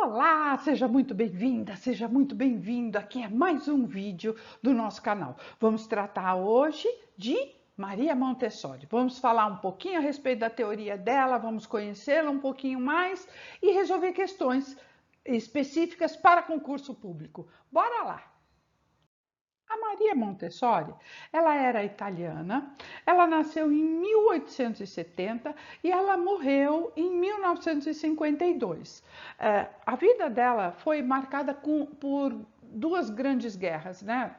Olá, seja muito bem-vinda, seja muito bem-vindo. Aqui é mais um vídeo do nosso canal. Vamos tratar hoje de Maria Montessori. Vamos falar um pouquinho a respeito da teoria dela, vamos conhecê-la um pouquinho mais e resolver questões específicas para concurso público. Bora lá! A Maria Montessori, ela era italiana, ela nasceu em 1870 e ela morreu em 1952. A vida dela foi marcada por duas grandes guerras, né?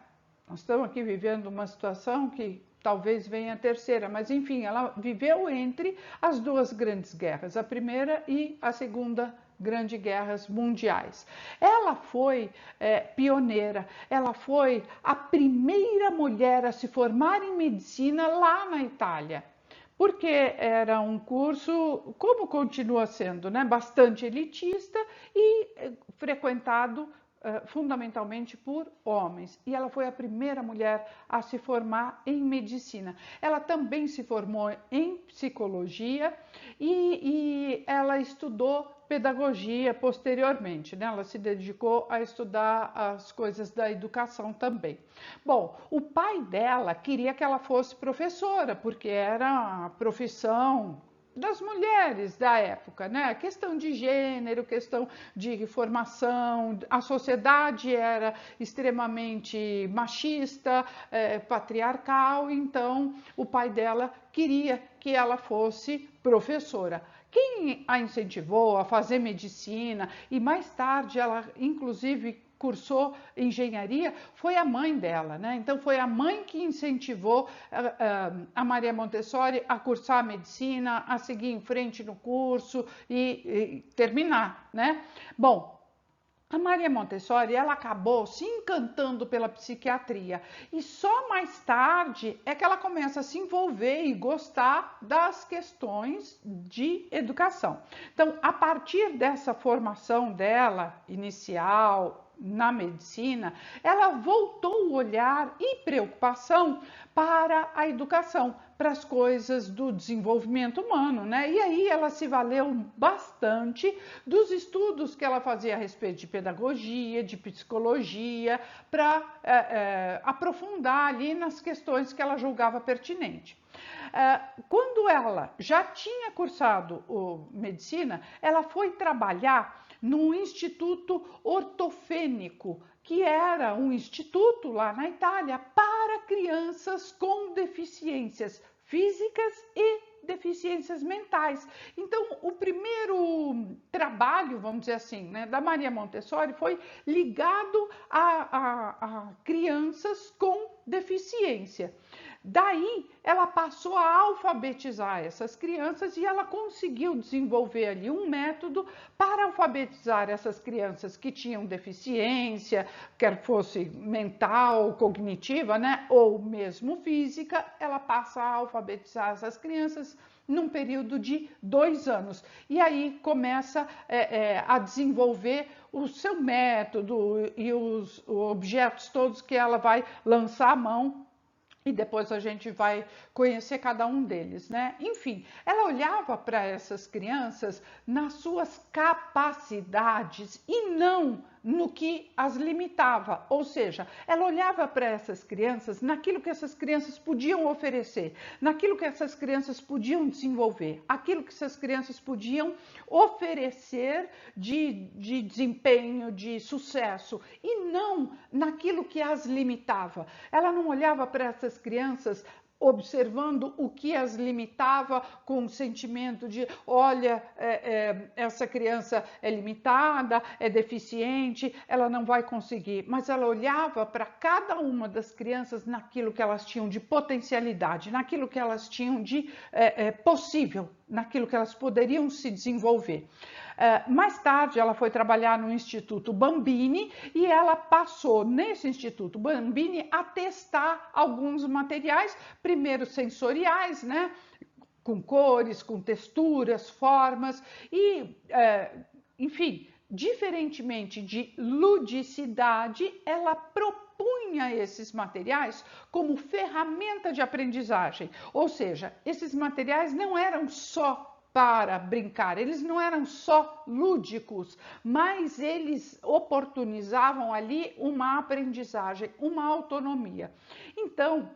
Nós estamos aqui vivendo uma situação que talvez venha a terceira, mas enfim, ela viveu entre as duas grandes guerras, a primeira e a segunda grandes guerras mundiais. Ela foi pioneira, ela foi a primeira mulher a se formar em medicina lá na Itália. Porque era um curso, como continua sendo, né, bastante elitista e frequentado fundamentalmente por homens, e ela foi a primeira mulher a se formar em medicina. Ela também se formou em psicologia e ela estudou pedagogia posteriormente, né? Ela se dedicou a estudar as coisas da educação também. Bom, o pai dela queria que ela fosse professora, porque era a profissão das mulheres da época, né? Questão de gênero, questão de formação, a sociedade era extremamente machista, patriarcal, então o pai dela queria que ela fosse professora. Quem a incentivou a fazer medicina e mais tarde ela inclusive cursou engenharia, foi a mãe dela, né? Então foi a mãe que incentivou a Maria Montessori a cursar medicina, a seguir em frente no curso e terminar, né? Bom, a Maria Montessori, ela acabou se encantando pela psiquiatria e só mais tarde é que ela começa a se envolver e gostar das questões de educação. Então, a partir dessa formação dela inicial na medicina, ela voltou o olhar e preocupação para a educação, para as coisas do desenvolvimento humano, né? E aí ela se valeu bastante dos estudos que ela fazia a respeito de pedagogia, de psicologia, para aprofundar ali nas questões que ela julgava pertinente. Quando ela já tinha cursado medicina, ela foi trabalhar no Instituto Ortofênico, que era um instituto lá na Itália para crianças com deficiências físicas e deficiências mentais. Então, o primeiro trabalho, vamos dizer assim, né, da Maria Montessori foi ligado a crianças com deficiência. Daí, ela passou a alfabetizar essas crianças e ela conseguiu desenvolver ali um método para alfabetizar essas crianças que tinham deficiência, quer fosse mental, cognitiva, né, ou mesmo física. Ela passa a alfabetizar essas crianças num período de 2 anos. E aí começa a desenvolver o seu método e os objetos todos que ela vai lançar a mão. E depois a gente vai conhecer cada um deles, né? Enfim, ela olhava para essas crianças nas suas capacidades e não no que as limitava. Ou seja, ela olhava para essas crianças naquilo que essas crianças podiam oferecer, naquilo que essas crianças podiam desenvolver, aquilo que essas crianças podiam oferecer de desempenho, de sucesso, e não naquilo que as limitava. Ela não olhava para essas crianças observando o que as limitava com o sentimento de, olha, essa criança é limitada, é deficiente, ela não vai conseguir. Mas ela olhava para cada uma das crianças naquilo que elas tinham de potencialidade, naquilo que elas tinham de possível, naquilo que elas poderiam se desenvolver. Mais tarde, ela foi trabalhar no Instituto Bambini e ela passou, nesse Instituto Bambini, a testar alguns materiais, primeiro sensoriais, né? Com cores, com texturas, formas e, enfim, diferentemente de ludicidade, ela propunha esses materiais como ferramenta de aprendizagem. Ou seja, esses materiais não eram só para brincar, eles não eram só lúdicos, mas eles oportunizavam ali uma aprendizagem, uma autonomia. Então,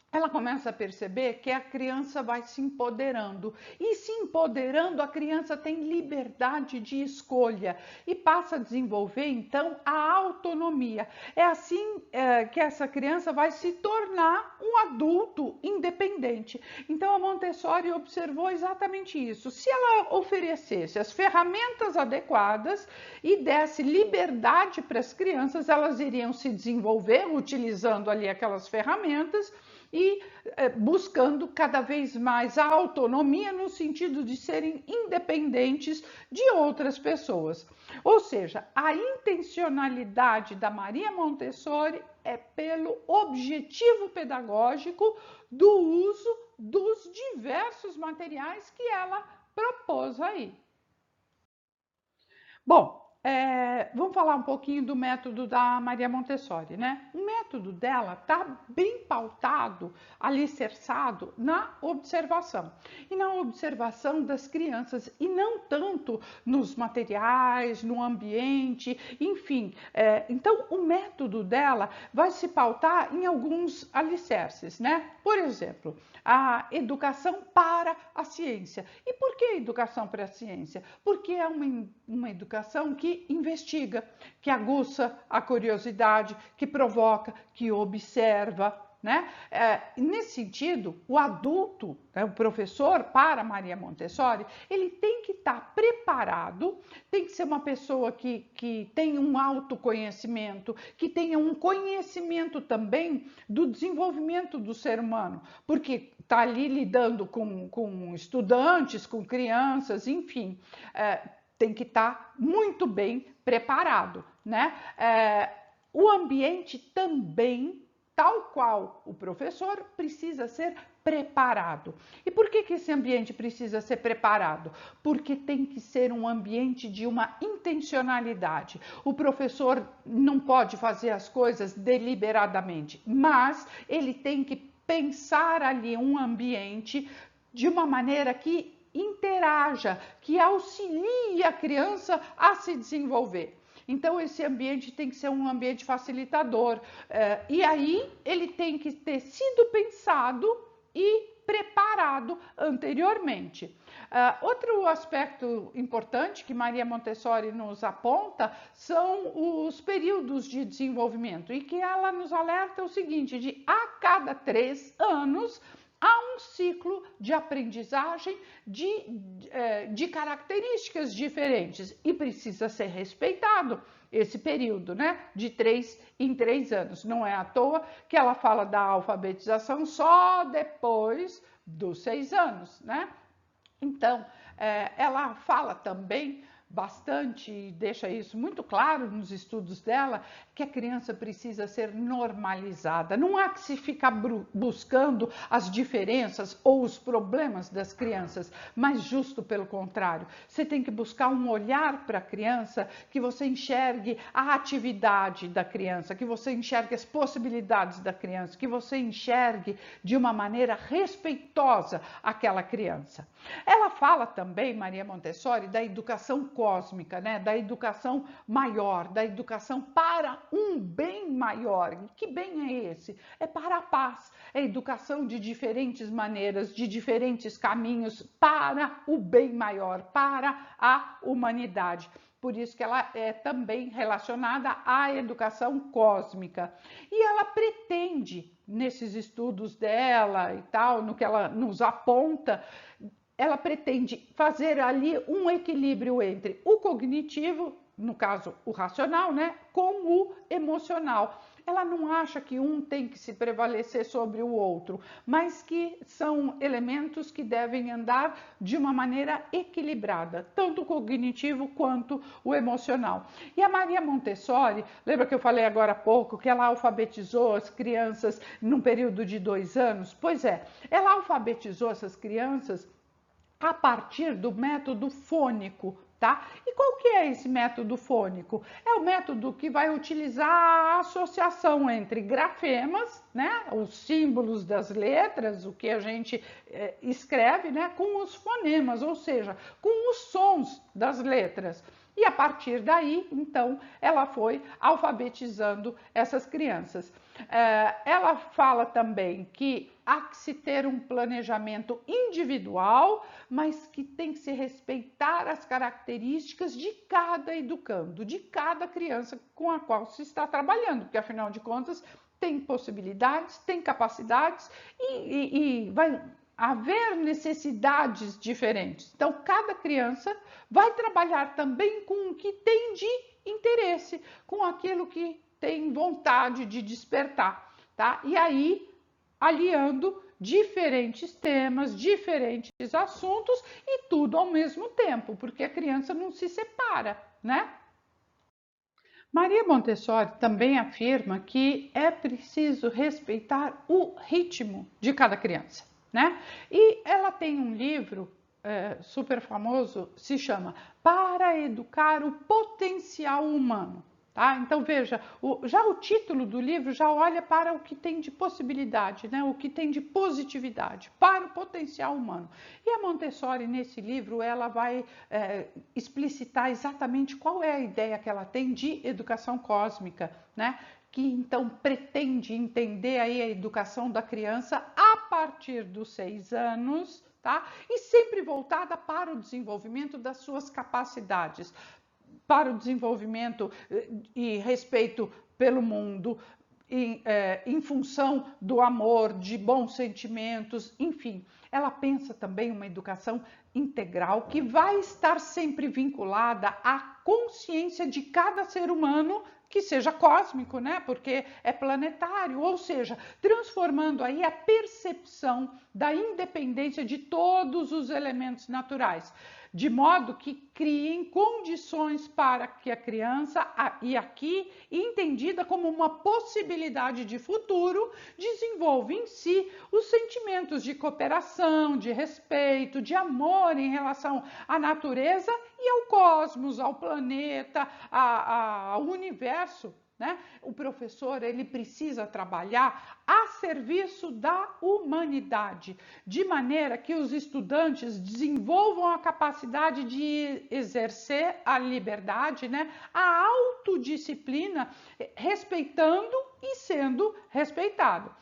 ela começa a perceber que a criança vai se empoderando. E se empoderando, a criança tem liberdade de escolha e passa a desenvolver, então, a autonomia. É assim que essa criança vai se tornar um adulto independente. Então, a Montessori observou exatamente isso. Se ela oferecesse as ferramentas adequadas e desse liberdade para as crianças, elas iriam se desenvolver utilizando ali aquelas ferramentas e buscando cada vez mais a autonomia no sentido de serem independentes de outras pessoas. Ou seja, a intencionalidade da Maria Montessori é pelo objetivo pedagógico do uso dos diversos materiais que ela propôs aí. Bom, vamos falar um pouquinho do método da Maria Montessori, né? O método dela está bem pautado, alicerçado na observação. E na observação das crianças, e não tanto nos materiais, no ambiente, enfim. Então, o método dela vai se pautar em alguns alicerces, né? Por exemplo, a educação para a ciência. E por que educação para a ciência? Porque é uma educação que investiga, que aguça a curiosidade, que provoca, que observa, né? Nesse sentido, o adulto, né, o professor para Maria Montessori, ele tem que estar preparado, tem que ser uma pessoa que tenha um autoconhecimento, que tenha um conhecimento também do desenvolvimento do ser humano, porque está ali lidando com estudantes, com crianças, enfim, tem que estar muito bem preparado, né? O ambiente também, tal qual o professor, precisa ser preparado. E por que esse ambiente precisa ser preparado? Porque tem que ser um ambiente de uma intencionalidade. O professor não pode fazer as coisas deliberadamente, mas ele tem que pensar ali um ambiente de uma maneira que interaja, que auxilie a criança a se desenvolver. Então, esse ambiente tem que ser um ambiente facilitador. E aí, ele tem que ter sido pensado e preparado anteriormente. Outro aspecto importante que Maria Montessori nos aponta são os períodos de desenvolvimento, e que ela nos alerta o seguinte: de a cada 3 anos há um ciclo de aprendizagem de características diferentes e precisa ser respeitado esse período, né? De 3 em 3 anos. Não é à toa que ela fala da alfabetização só depois dos 6 anos, né? Então, ela fala também bastante, e deixa isso muito claro nos estudos dela, que a criança precisa ser normalizada. Não há que se ficar buscando as diferenças ou os problemas das crianças, mas justo pelo contrário. Você tem que buscar um olhar para a criança, que você enxergue a atividade da criança, que você enxergue as possibilidades da criança, que você enxergue de uma maneira respeitosa aquela criança. Ela fala também, Maria Montessori, da educação cósmica, né? Da educação maior, da educação para um bem maior. E que bem é esse? É para a paz. É educação de diferentes maneiras, de diferentes caminhos, para o bem maior, para a humanidade. Por isso que ela é também relacionada à educação cósmica. E ela pretende, nesses estudos dela e tal, no que ela nos aponta, ela pretende fazer ali um equilíbrio entre o cognitivo, no caso o racional, né, com o emocional. Ela não acha que um tem que se prevalecer sobre o outro, mas que são elementos que devem andar de uma maneira equilibrada, tanto o cognitivo quanto o emocional. E a Maria Montessori, lembra que eu falei agora há pouco que ela alfabetizou as crianças num período de 2 anos? Pois é, ela alfabetizou essas crianças a partir do método fônico, Tá? E qual que é esse método fônico? É o método que vai utilizar a associação entre grafemas, né, os símbolos das letras, o que a gente escreve, né, com os fonemas, ou seja, com os sons das letras. E a partir daí, então, ela foi alfabetizando essas crianças. Ela fala também que há que se ter um planejamento individual, mas que tem que se respeitar as características de cada educando, de cada criança com a qual se está trabalhando, porque afinal de contas tem possibilidades, tem capacidades e vai haver necessidades diferentes. Então, cada criança vai trabalhar também com o que tem de interesse, com aquilo que tem vontade de despertar, tá? E aí, aliando diferentes temas, diferentes assuntos e tudo ao mesmo tempo, porque a criança não se separa, né? Maria Montessori também afirma que é preciso respeitar o ritmo de cada criança, né? E ela tem um livro super famoso, se chama Para Educar o Potencial Humano. Tá? Então veja, já o título do livro já olha para o que tem de possibilidade, né? O que tem de positividade, para o potencial humano. E a Montessori, nesse livro, ela vai explicitar exatamente qual é a ideia que ela tem de educação cósmica, né? Que então pretende entender aí a educação da criança a partir dos 6 anos, tá? E sempre voltada para o desenvolvimento das suas capacidades, para o desenvolvimento e respeito pelo mundo, em função do amor, de bons sentimentos, enfim. Ela pensa também uma educação integral que vai estar sempre vinculada à consciência de cada ser humano que seja cósmico, né? Porque é planetário, ou seja, transformando aí a percepção da independência de todos os elementos naturais, de modo que criem condições para que a criança, e aqui entendida como uma possibilidade de futuro, desenvolva em si os sentimentos de cooperação, de respeito, de amor em relação à natureza e ao cosmos, ao planeta, ao universo. Né? O professor ele precisa trabalhar a serviço da humanidade, de maneira que os estudantes desenvolvam a capacidade de exercer a liberdade, né? A autodisciplina, respeitando e sendo respeitado.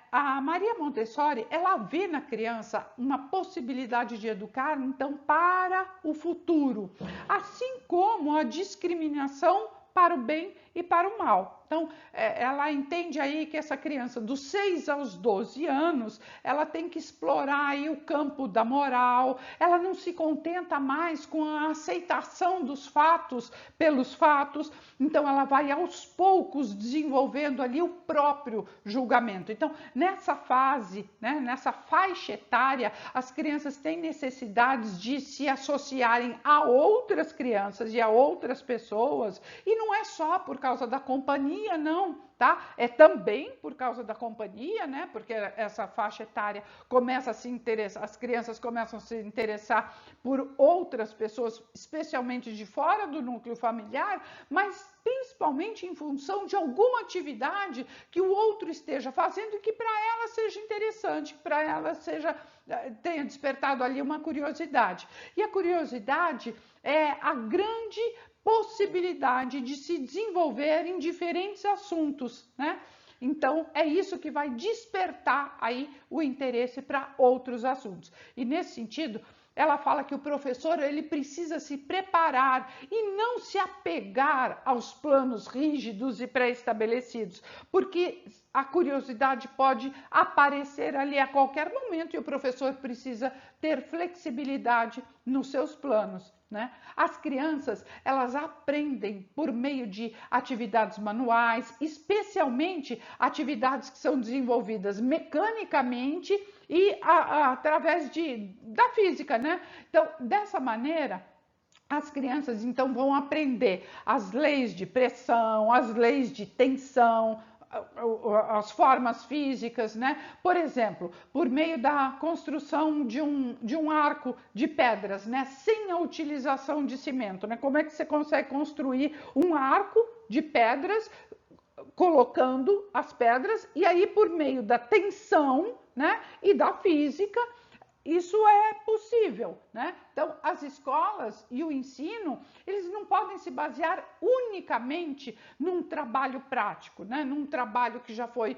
A Maria Montessori, ela vê na criança uma possibilidade de educar, então, para o futuro, assim como a discriminação para o bem e para o mal. Então, ela entende aí que essa criança dos 6 aos 12 anos, ela tem que explorar aí o campo da moral, ela não se contenta mais com a aceitação dos fatos pelos fatos, então ela vai aos poucos desenvolvendo ali o próprio julgamento. Então, nessa fase, né, nessa faixa etária, as crianças têm necessidades de se associarem a outras crianças e a outras pessoas, e não é só por causa da companhia, não, tá? É também por causa da companhia, né? Porque essa faixa etária começa a se interessar, as crianças começam a se interessar por outras pessoas, especialmente de fora do núcleo familiar, mas principalmente em função de alguma atividade que o outro esteja fazendo e que para ela seja interessante, para ela tenha despertado ali uma curiosidade. E a curiosidade é a grande possibilidade de se desenvolver em diferentes assuntos, né? Então, é isso que vai despertar aí o interesse para outros assuntos. E nesse sentido, ela fala que o professor ele precisa se preparar e não se apegar aos planos rígidos e pré-estabelecidos, porque a curiosidade pode aparecer ali a qualquer momento e o professor precisa ter flexibilidade nos seus planos. Né? As crianças, elas aprendem por meio de atividades manuais, especialmente atividades que são desenvolvidas mecanicamente e através da física, né? Então, dessa maneira, as crianças então vão aprender as leis de pressão, as leis de tensão, as formas físicas, né? Por exemplo, por meio da construção de um arco de pedras, né? Sem a utilização de cimento, né? Como é que você consegue construir um arco de pedras colocando as pedras e aí por meio da tensão, né? E da física, isso é possível, né? Então, as escolas e o ensino, eles não podem se basear unicamente num trabalho prático, né? Num trabalho que já foi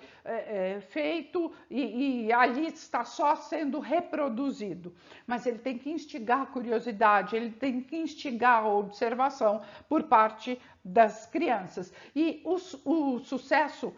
feito e ali está só sendo reproduzido. Mas ele tem que instigar a curiosidade, ele tem que instigar a observação por parte das crianças. E o sucesso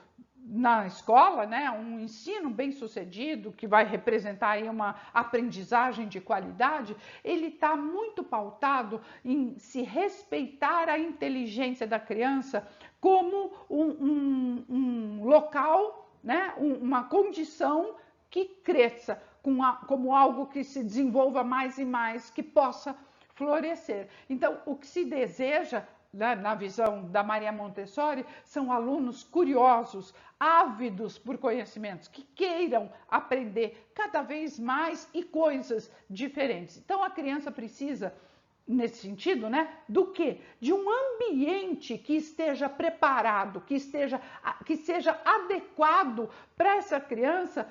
na escola, né, um ensino bem sucedido, que vai representar aí uma aprendizagem de qualidade, ele está muito pautado em se respeitar a inteligência da criança como um local, né, uma condição que cresça, como algo que se desenvolva mais e mais, que possa florescer. Então, o que se deseja, né, na visão da Maria Montessori, são alunos curiosos, ávidos por conhecimentos, que queiram aprender cada vez mais e coisas diferentes. Então a criança precisa, nesse sentido, né, do quê? De um ambiente que esteja preparado, que seja adequado para essa criança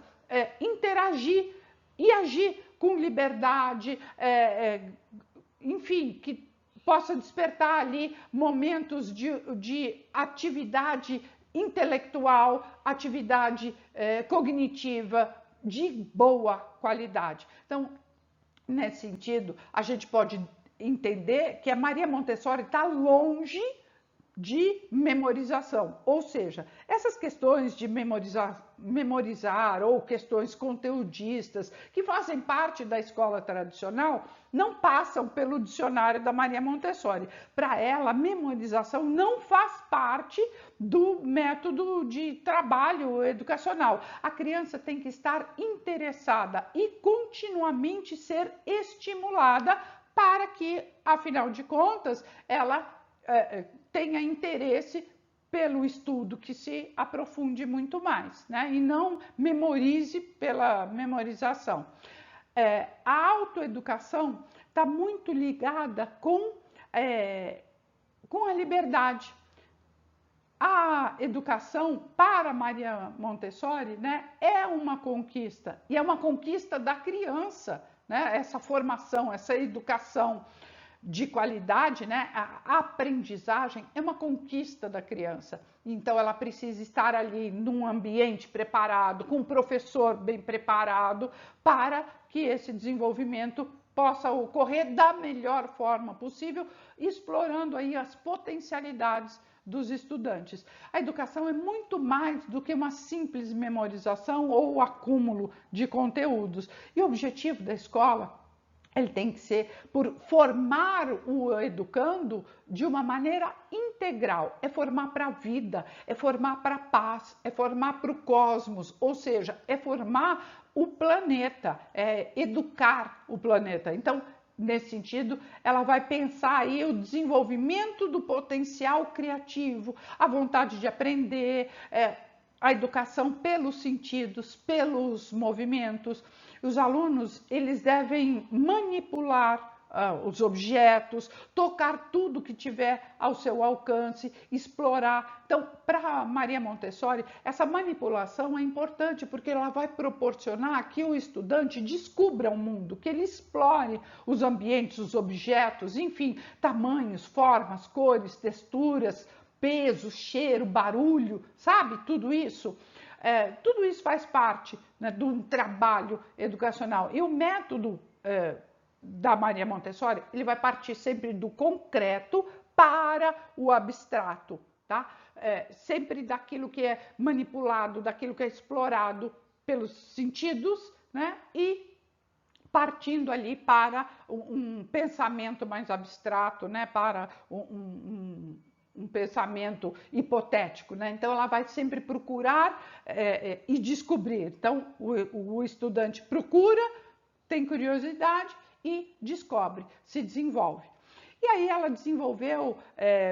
interagir e agir com liberdade, enfim, que possa despertar ali momentos de atividade intelectual, atividade cognitiva de boa qualidade. Então, nesse sentido, a gente pode entender que a Maria Montessori está longe de memorização, ou seja, essas questões de memorizar ou questões conteudistas que fazem parte da escola tradicional não passam pelo dicionário da Maria Montessori. Para ela, a memorização não faz parte do método de trabalho educacional. A criança tem que estar interessada e continuamente ser estimulada para que, afinal de contas, ela tenha interesse pelo estudo, que se aprofunde muito mais, né? E não memorize pela memorização. A autoeducação está muito ligada com a liberdade. A educação para Maria Montessori, né, é uma conquista, e é uma conquista da criança, né? Essa formação, essa educação de qualidade, né? A aprendizagem é uma conquista da criança. Então ela precisa estar ali num ambiente preparado, com um professor bem preparado, para que esse desenvolvimento possa ocorrer da melhor forma possível, explorando aí as potencialidades dos estudantes. A educação é muito mais do que uma simples memorização ou acúmulo de conteúdos. E o objetivo da escola, ele tem que ser por formar o educando de uma maneira integral. É formar para a vida, é formar para a paz, é formar para o cosmos, ou seja, é formar o planeta, é educar o planeta. Então, nesse sentido, ela vai pensar aí o desenvolvimento do potencial criativo, a vontade de aprender, a educação pelos sentidos, pelos movimentos. Os alunos, eles devem manipular os objetos, tocar tudo que tiver ao seu alcance, explorar. Então, para Maria Montessori, essa manipulação é importante porque ela vai proporcionar que o estudante descubra o mundo, que ele explore os ambientes, os objetos, enfim, tamanhos, formas, cores, texturas, peso, cheiro, barulho, sabe? Tudo isso faz parte, né, de um trabalho educacional. E o método da Maria Montessori, ele vai partir sempre do concreto para o abstrato, tá? Sempre daquilo que é manipulado, daquilo que é explorado pelos sentidos, né? E partindo ali para um pensamento mais abstrato, né? Para um pensamento hipotético, né? Então ela vai sempre procurar e descobrir. Então o estudante procura, tem curiosidade e descobre, se desenvolve. E aí ela desenvolveu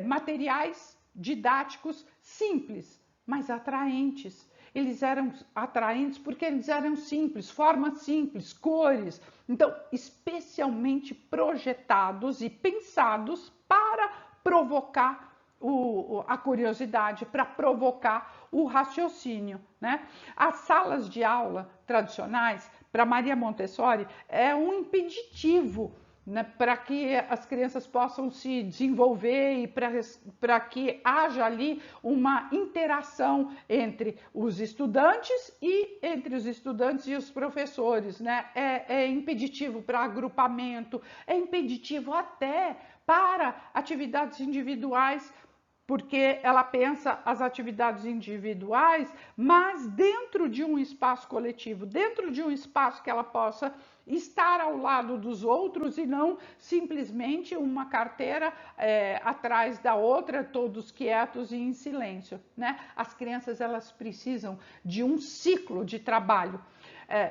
materiais didáticos simples, mas atraentes. Eles eram atraentes porque eles eram simples, formas simples, cores. Então, especialmente projetados e pensados para provocar a curiosidade, para provocar o raciocínio, né? As salas de aula tradicionais, para Maria Montessori, é um impeditivo, né, para que as crianças possam se desenvolver e para que haja ali uma interação entre os estudantes e os professores, né? É impeditivo para agrupamento, é impeditivo até para atividades individuais, porque ela pensa as atividades individuais, mas dentro de um espaço coletivo, dentro de um espaço que ela possa estar ao lado dos outros e não simplesmente uma carteira atrás da outra, todos quietos e em silêncio, né? As crianças, elas precisam de um ciclo de trabalho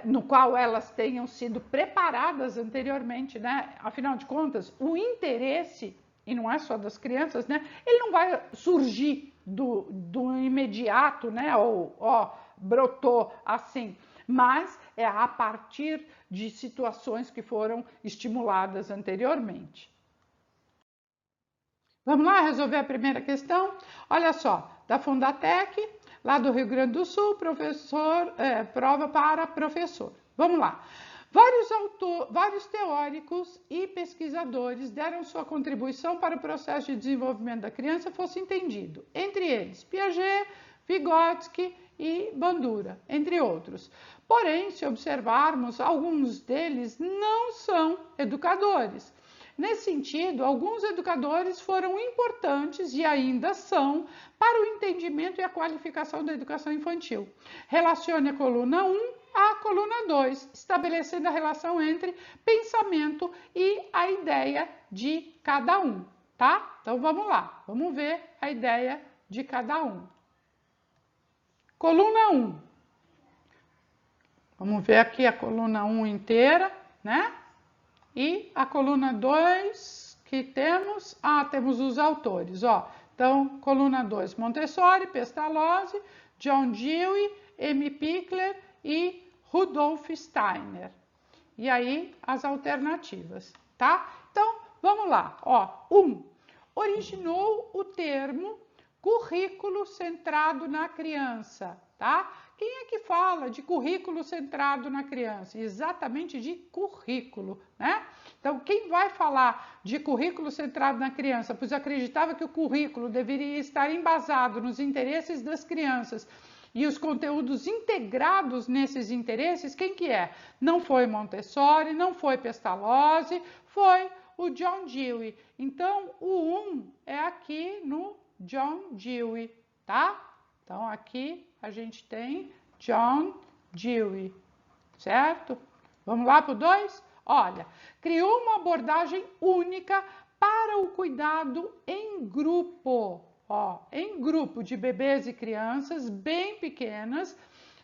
no qual elas tenham sido preparadas anteriormente, né? Afinal de contas, o interesse, e não é só das crianças, né? Ele não vai surgir do imediato, né? Ou brotou assim, mas é a partir de situações que foram estimuladas anteriormente. Vamos lá resolver a primeira questão? Olha só, da Fundatec, lá do Rio Grande do Sul, prova para professor. Vamos lá. Vários teóricos e pesquisadores deram sua contribuição para o processo de desenvolvimento da criança fosse entendido. Entre eles, Piaget, Vygotsky e Bandura, entre outros. Porém, se observarmos, alguns deles não são educadores. Nesse sentido, alguns educadores foram importantes e ainda são para o entendimento e a qualificação da educação infantil. Relacione a coluna 1 à coluna 2, estabelecendo a relação entre pensamento e a ideia de cada um, tá? Então vamos lá, vamos ver a ideia de cada um. Coluna 1. Vamos ver aqui a coluna 1 inteira, né? E a coluna 2 que temos, temos os autores, ó. Então, coluna 2, Montessori, Pestalozzi, John Dewey, M. Pickler e Rudolf Steiner. E aí, as alternativas, tá? Então, vamos lá, ó. 1. Originou o termo currículo centrado na criança, tá? Quem é que fala de currículo centrado na criança? Exatamente de currículo, né? Então, quem vai falar de currículo centrado na criança, pois acreditava que o currículo deveria estar embasado nos interesses das crianças e os conteúdos integrados nesses interesses, quem que é? Não foi Montessori, não foi Pestalozzi, foi o John Dewey. Então, o 1 é aqui no John Dewey, tá? Então, aqui a gente tem John Dewey, certo? Vamos lá para o 2? Olha, criou uma abordagem única para o cuidado em grupo, em grupo de bebês e crianças bem pequenas,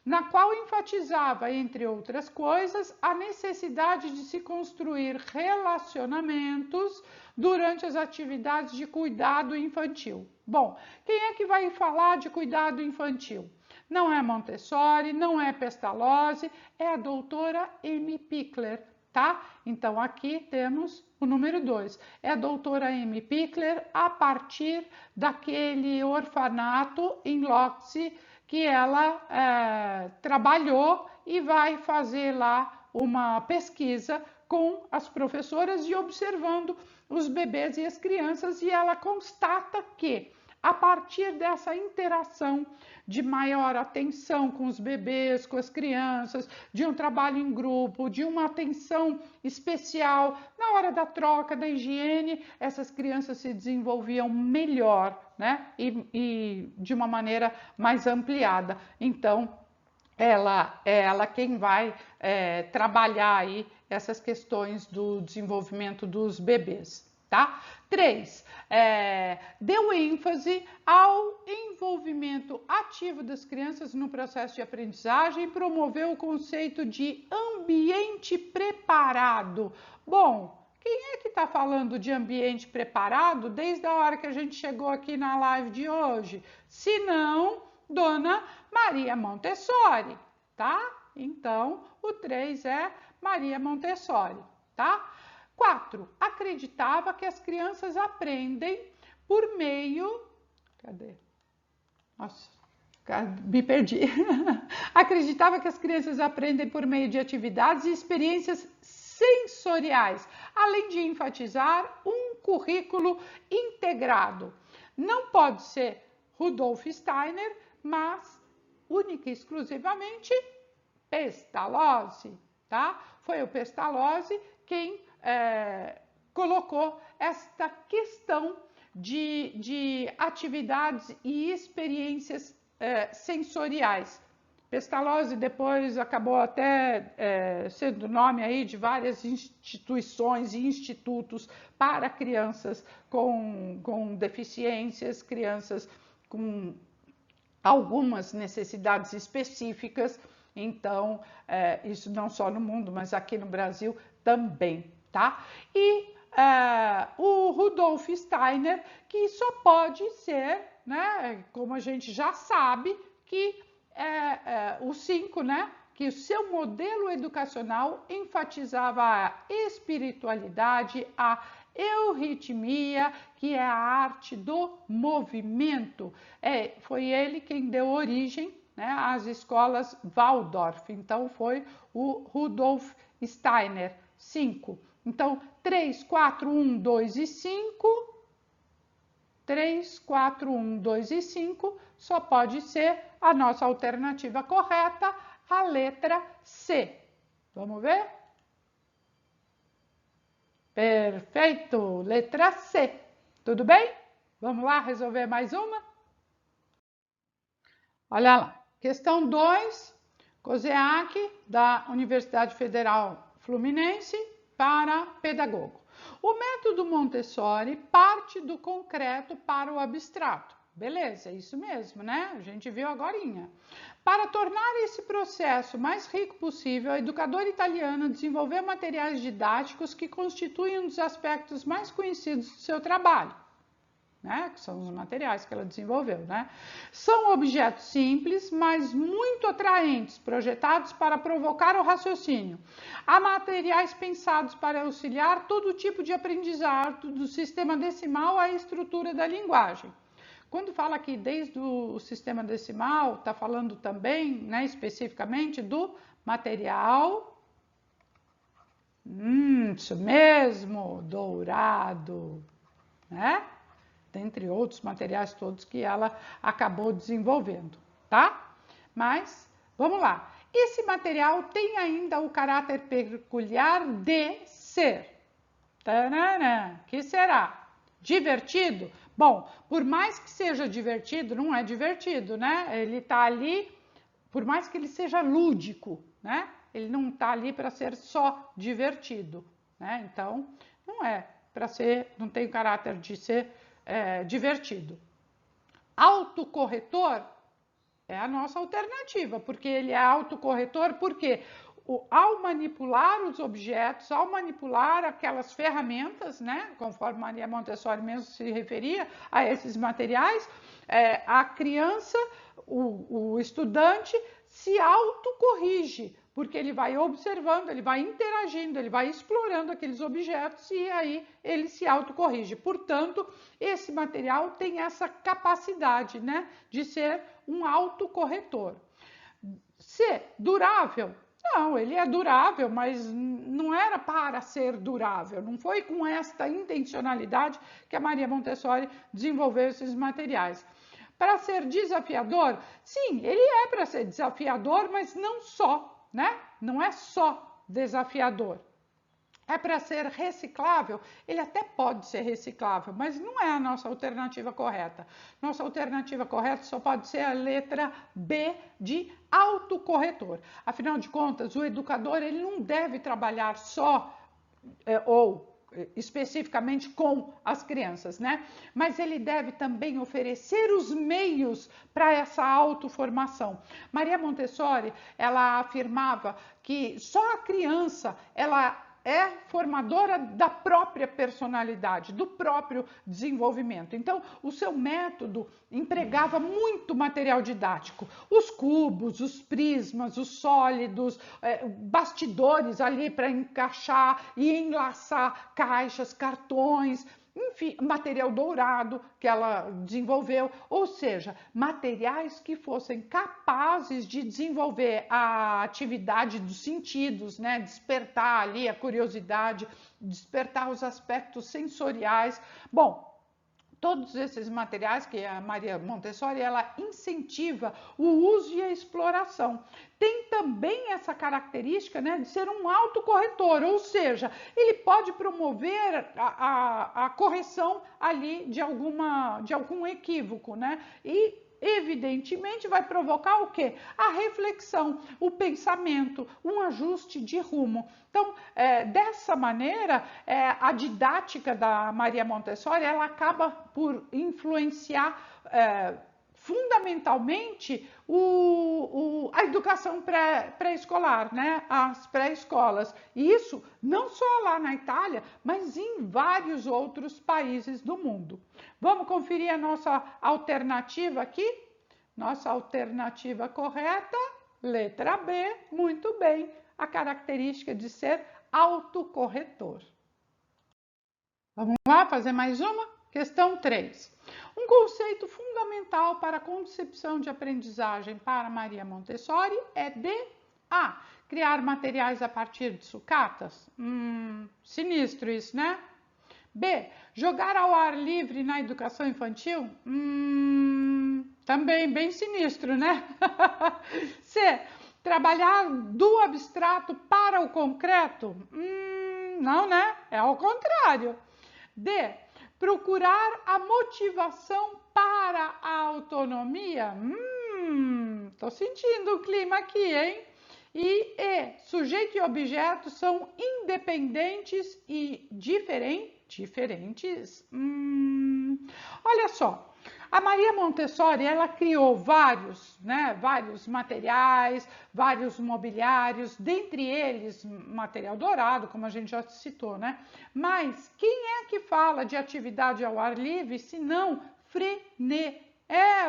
na qual enfatizava, entre outras coisas, a necessidade de se construir relacionamentos durante as atividades de cuidado infantil. Bom, quem é que vai falar de cuidado infantil? Não é Montessori, não é Pestalozzi, é a doutora M. Pickler, tá? Então, aqui temos o número 2. É a doutora M. Pickler a partir daquele orfanato em Lhotse que ela trabalhou e vai fazer lá uma pesquisa com as professoras e observando os bebês e as crianças, e ela constata que a partir dessa interação de maior atenção com os bebês, com as crianças, de um trabalho em grupo, de uma atenção especial na hora da troca, da higiene, essas crianças se desenvolviam melhor, né? E de uma maneira mais ampliada. Então, ela quem vai trabalhar aí essas questões do desenvolvimento dos bebês. Tá? 3. Deu ênfase ao envolvimento ativo das crianças no processo de aprendizagem e promoveu o conceito de ambiente preparado. Bom, quem é que está falando de ambiente preparado desde a hora que a gente chegou aqui na live de hoje? Se não, Dona Maria Montessori, tá? Então, o 3 é Maria Montessori, tá? 4. Acreditava que as crianças aprendem por meio... Cadê? Nossa, me perdi. Acreditava que as crianças aprendem por meio de atividades e experiências sensoriais, além de enfatizar um currículo integrado. Não pode ser Rudolf Steiner, mas única e exclusivamente Pestalozzi, tá? Foi o Pestalozzi quem colocou esta questão de atividades e experiências sensoriais. Pestalozzi depois acabou até sendo nome aí de várias instituições e institutos para crianças com deficiências, crianças com algumas necessidades específicas. Então, isso não só no mundo, mas aqui no Brasil também, tá? E o Rudolf Steiner, que só pode ser, né, como a gente já sabe, que o 5, né, que o seu modelo educacional enfatizava a espiritualidade, a euritmia, que é a arte do movimento. Foi ele quem deu origem, né, às escolas Waldorf. Então, foi o Rudolf Steiner, 5. Então, 3, 4, 1, 2 e 5. 3, 4, 1, 2 e 5 só pode ser a nossa alternativa correta, a letra C. Vamos ver? Perfeito! Letra C. Tudo bem? Vamos lá resolver mais uma? Olha lá. Questão 2, Kozeak, da Universidade Federal Fluminense, para pedagogo. O método Montessori parte do concreto para o abstrato. Beleza, é isso mesmo, né? A gente viu agorinha. Para tornar esse processo mais rico possível, a educadora italiana desenvolveu materiais didáticos que constituem um dos aspectos mais conhecidos do seu trabalho, né? Que são os materiais que ela desenvolveu, né? São objetos simples, mas muito atraentes, projetados para provocar o raciocínio. Há materiais pensados para auxiliar todo tipo de aprendizado, do sistema decimal à estrutura da linguagem. Quando fala aqui desde o sistema decimal, está falando também, né, especificamente do material, isso mesmo, dourado, né? Dentre outros materiais todos que ela acabou desenvolvendo, tá? Mas, vamos lá. Esse material tem ainda o caráter peculiar de ser. Tarará, que será? Divertido? Bom, por mais que seja divertido, não é divertido, né? Ele tá ali, por mais que ele seja lúdico, né? Ele não tá ali para ser só divertido, né? Então, não é para ser, não tem o caráter de ser divertido. Autocorretor é a nossa alternativa, porque ele é autocorretor, porque ao manipular os objetos, ao manipular aquelas ferramentas, né, conforme Maria Montessori mesmo se referia a esses materiais, a criança, o estudante se autocorrige, porque ele vai observando, ele vai interagindo, ele vai explorando aqueles objetos e aí ele se autocorrige. Portanto, esse material tem essa capacidade, né, de ser um autocorretor. C, durável. Não, ele é durável, mas não era para ser durável. Não foi com esta intencionalidade que a Maria Montessori desenvolveu esses materiais. Para ser desafiador, sim, ele é para ser desafiador, mas não só, né? Não é só desafiador. É para ser reciclável? Ele até pode ser reciclável, mas não é a nossa alternativa correta. Nossa alternativa correta só pode ser a letra B de autocorretor. Afinal de contas, o educador ele não deve trabalhar só ou especificamente com as crianças, né? Mas ele deve também oferecer os meios para essa autoformação. Maria Montessori, ela afirmava que só a criança, ela é formadora da própria personalidade, do próprio desenvolvimento. Então, o seu método empregava muito material didático. Os cubos, os prismas, os sólidos, bastidores ali para encaixar e enlaçar caixas, cartões, enfim, material dourado que ela desenvolveu, ou seja, materiais que fossem capazes de desenvolver a atividade dos sentidos, né? Despertar ali a curiosidade, despertar os aspectos sensoriais. Bom, todos esses materiais que a Maria Montessori ela incentiva o uso e a exploração. Tem também essa característica, né, de ser um autocorretor, ou seja, ele pode promover a correção ali de algum equívoco, né? E evidentemente vai provocar o quê? A reflexão, o pensamento, um ajuste de rumo. Então, dessa maneira, a didática da Maria Montessori, ela acaba por influenciar fundamentalmente a educação pré-escolar, né? As pré-escolas. E isso não só lá na Itália, mas em vários outros países do mundo. Vamos conferir a nossa alternativa aqui? Nossa alternativa correta, letra B, muito bem, a característica de ser autocorretor. Vamos lá fazer mais uma? Questão 3. Um conceito fundamental para a concepção de aprendizagem para Maria Montessori é de A. Criar materiais a partir de sucatas? Sinistro isso, né? B. Jogar ao ar livre na educação infantil? Também bem sinistro, né? C. Trabalhar do abstrato para o concreto? Não, né? É ao contrário. D. Procurar a motivação para a autonomia? Tô sentindo o clima aqui, hein? E E. Sujeito e objeto são independentes e diferentes? Olha só. A Maria Montessori, ela criou vários materiais, vários mobiliários, dentre eles material dourado, como a gente já citou, né? Mas quem é que fala de atividade ao ar livre, se não Freinet?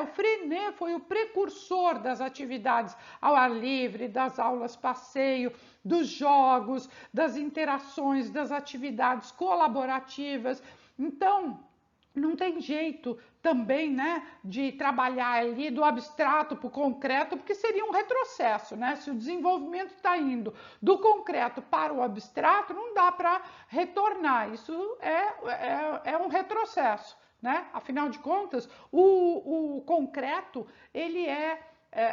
O Freinet foi o precursor das atividades ao ar livre, das aulas passeio, dos jogos, das interações, das atividades colaborativas. Então, não tem jeito também, né, de trabalhar ali do abstrato para o concreto, porque seria um retrocesso, né? Se o desenvolvimento está indo do concreto para o abstrato, não dá para retornar. Isso é um retrocesso, né? Afinal de contas, o concreto ele é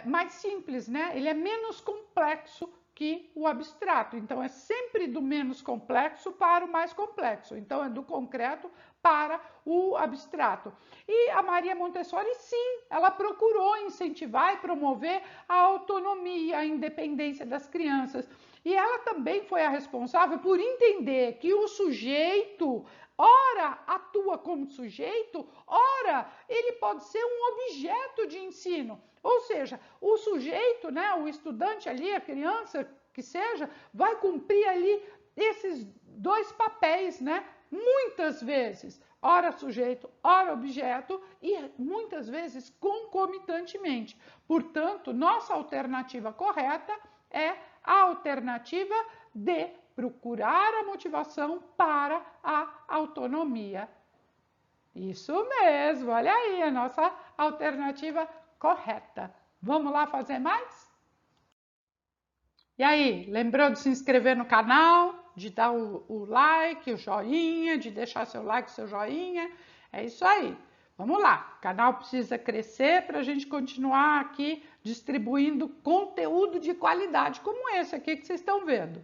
mais simples, né? Ele é menos complexo que o abstrato. Então, é sempre do menos complexo para o mais complexo. Então, é do concreto para o abstrato. E a Maria Montessori, sim, ela procurou incentivar e promover a autonomia, a independência das crianças. E ela também foi a responsável por entender que o sujeito, ora atua como sujeito, ora ele pode ser um objeto de ensino. Ou seja, o sujeito, né, o estudante ali, a criança que seja, vai cumprir ali esses dois papéis, né? Muitas vezes, ora sujeito, ora objeto e muitas vezes concomitantemente. Portanto, nossa alternativa correta é a alternativa D, procurar a motivação para a autonomia. Isso mesmo, olha aí a nossa alternativa correta. Vamos lá fazer mais? E aí, lembrou de se inscrever no canal, de dar o like, o joinha, de deixar seu like, seu joinha? É isso aí. Vamos lá, o canal precisa crescer para a gente continuar aqui distribuindo conteúdo de qualidade, como esse aqui que vocês estão vendo.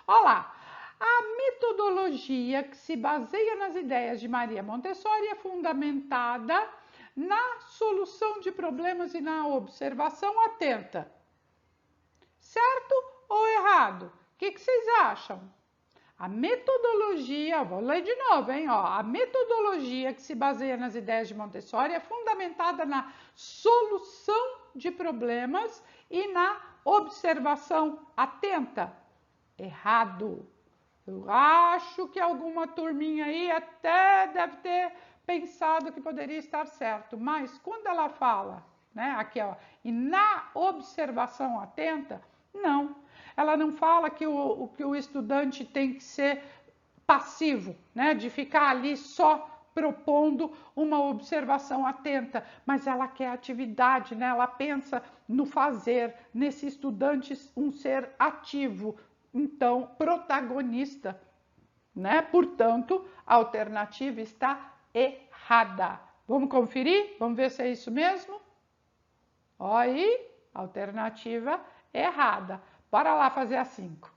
Olha lá, a metodologia que se baseia nas ideias de Maria Montessori é fundamentada na solução de problemas e na observação atenta. Certo ou errado? O que vocês acham? A metodologia, vou ler de novo, hein? A metodologia que se baseia nas ideias de Montessori é fundamentada na solução de problemas e na observação atenta. Errado. Eu acho que alguma turminha aí até deve ter pensado que poderia estar certo, mas quando ela fala, né, aqui ó, e na observação atenta, não. Ela não fala que o estudante tem que ser passivo, né, de ficar ali só propondo uma observação atenta, mas ela quer atividade, né? Ela pensa no fazer, nesse estudante um ser ativo, então protagonista, né? Portanto, a alternativa está errada. Vamos conferir? Vamos ver se é isso mesmo? Olha aí, alternativa errada. Bora lá fazer a 5.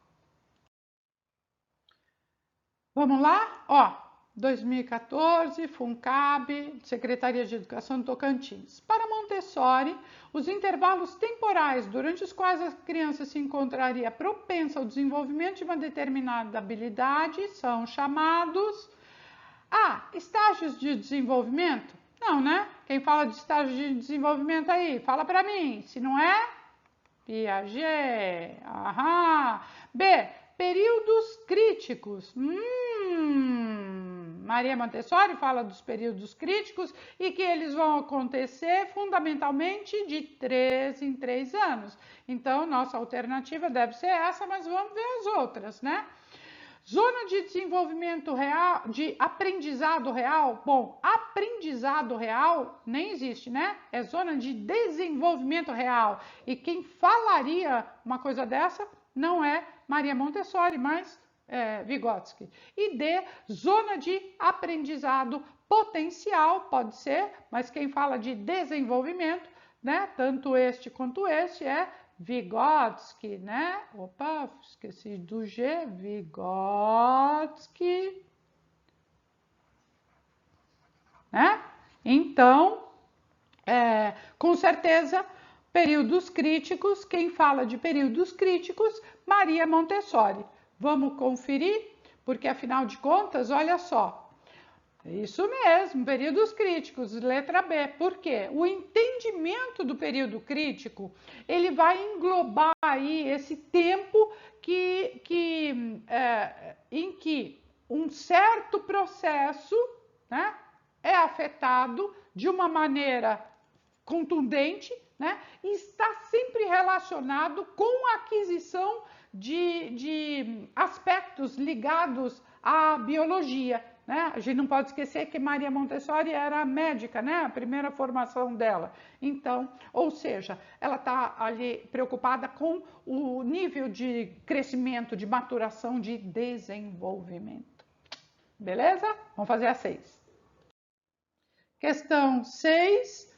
Vamos lá? Ó, 2014, FUNCAB, Secretaria de Educação do Tocantins. Para Montessori, os intervalos temporais durante os quais a criança se encontraria propensa ao desenvolvimento de uma determinada habilidade são chamados... estágios de desenvolvimento? Não, né? Quem fala de estágio de desenvolvimento aí? Fala para mim. Se não é, Piaget. Aham. B, períodos críticos. Maria Montessori fala dos períodos críticos e que eles vão acontecer fundamentalmente de 3 em 3 anos. Então, nossa alternativa deve ser essa, mas vamos ver as outras, né? Zona de desenvolvimento real, de aprendizado real. Bom, aprendizado real nem existe, né? É zona de desenvolvimento real. E quem falaria uma coisa dessa não é Maria Montessori, mas Vygotsky. E D, zona de aprendizado potencial, pode ser, mas quem fala de desenvolvimento, né? Tanto este quanto este é Vygotsky, né? Opa, esqueci do G. Vygotsky, né? Então, com certeza, períodos críticos. Quem fala de períodos críticos, Maria Montessori. Vamos conferir? Porque, afinal de contas, olha só. Isso mesmo, períodos críticos, letra B. Por quê? O entendimento do período crítico, ele vai englobar aí esse tempo em que um certo processo, né, é afetado de uma maneira contundente, né, e está sempre relacionado com a aquisição de aspectos ligados à biologia. Né? A gente não pode esquecer que Maria Montessori era médica, né? A primeira formação dela. Então, ou seja, ela está ali preocupada com o nível de crescimento, de maturação, de desenvolvimento. Beleza? Vamos fazer a 6. Questão 6.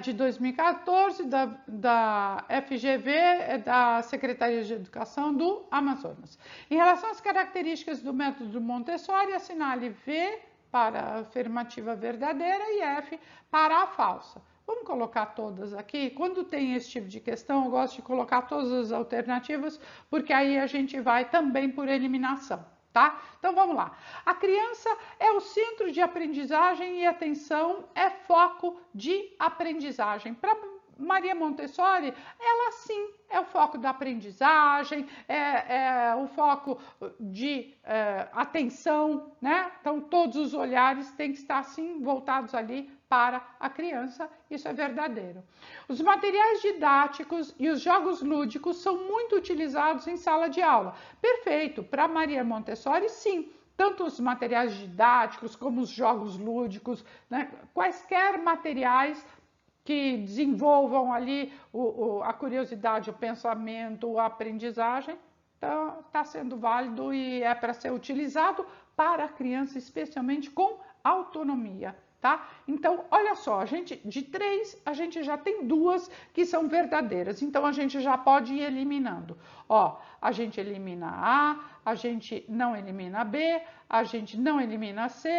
De 2014, da FGV, da Secretaria de Educação do Amazonas. Em relação às características do método Montessori, assinale V para a afirmativa verdadeira e F para a falsa. Vamos colocar todas aqui. Quando tem esse tipo de questão, eu gosto de colocar todas as alternativas, porque aí a gente vai também por eliminação. Tá? Então vamos lá. A criança é o centro de aprendizagem e atenção é foco de aprendizagem. Para Maria Montessori, ela sim é o foco da aprendizagem, é o foco de atenção, né? Então todos os olhares têm que estar assim voltados ali para a criança, isso é verdadeiro. Os materiais didáticos e os jogos lúdicos são muito utilizados em sala de aula. Perfeito, para Maria Montessori, sim. Tanto os materiais didáticos como os jogos lúdicos, né? Quaisquer materiais que desenvolvam ali a curiosidade, o pensamento, a aprendizagem, está sendo válido e é para ser utilizado para a criança, especialmente com autonomia. Tá? Então, olha só, de 3, a gente já tem 2 que são verdadeiras. Então, a gente já pode ir eliminando. Ó, a gente elimina A, a gente não elimina B, a gente não elimina C,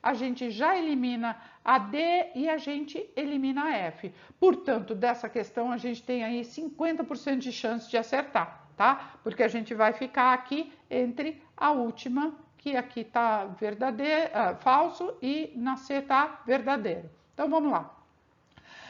a gente já elimina a D e a gente elimina a F. Portanto, dessa questão, a gente tem aí 50% de chance de acertar, tá? Porque a gente vai ficar aqui entre a última, que aqui está falso, e na C está verdadeiro. Então, vamos lá.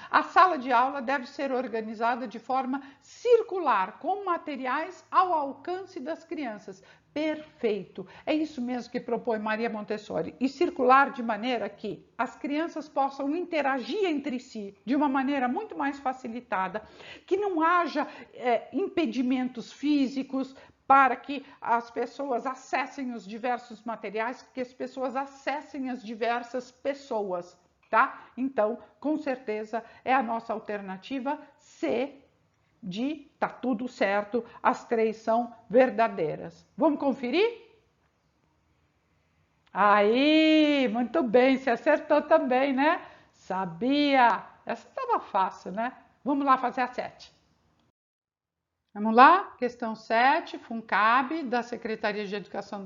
A sala de aula deve ser organizada de forma circular, com materiais ao alcance das crianças. Perfeito, é isso mesmo que propõe Maria Montessori, e circular de maneira que as crianças possam interagir entre si de uma maneira muito mais facilitada, que não haja impedimentos físicos para que as pessoas acessem os diversos materiais, que as pessoas acessem as diversas pessoas, tá? Então, com certeza, é a nossa alternativa C de tá tudo certo, as três são verdadeiras. Vamos conferir? Aí, muito bem, você acertou também, né? Sabia! Essa estava fácil, né? Vamos lá fazer a 7. Vamos lá? Questão 7, FUNCAB, da Secretaria de Educação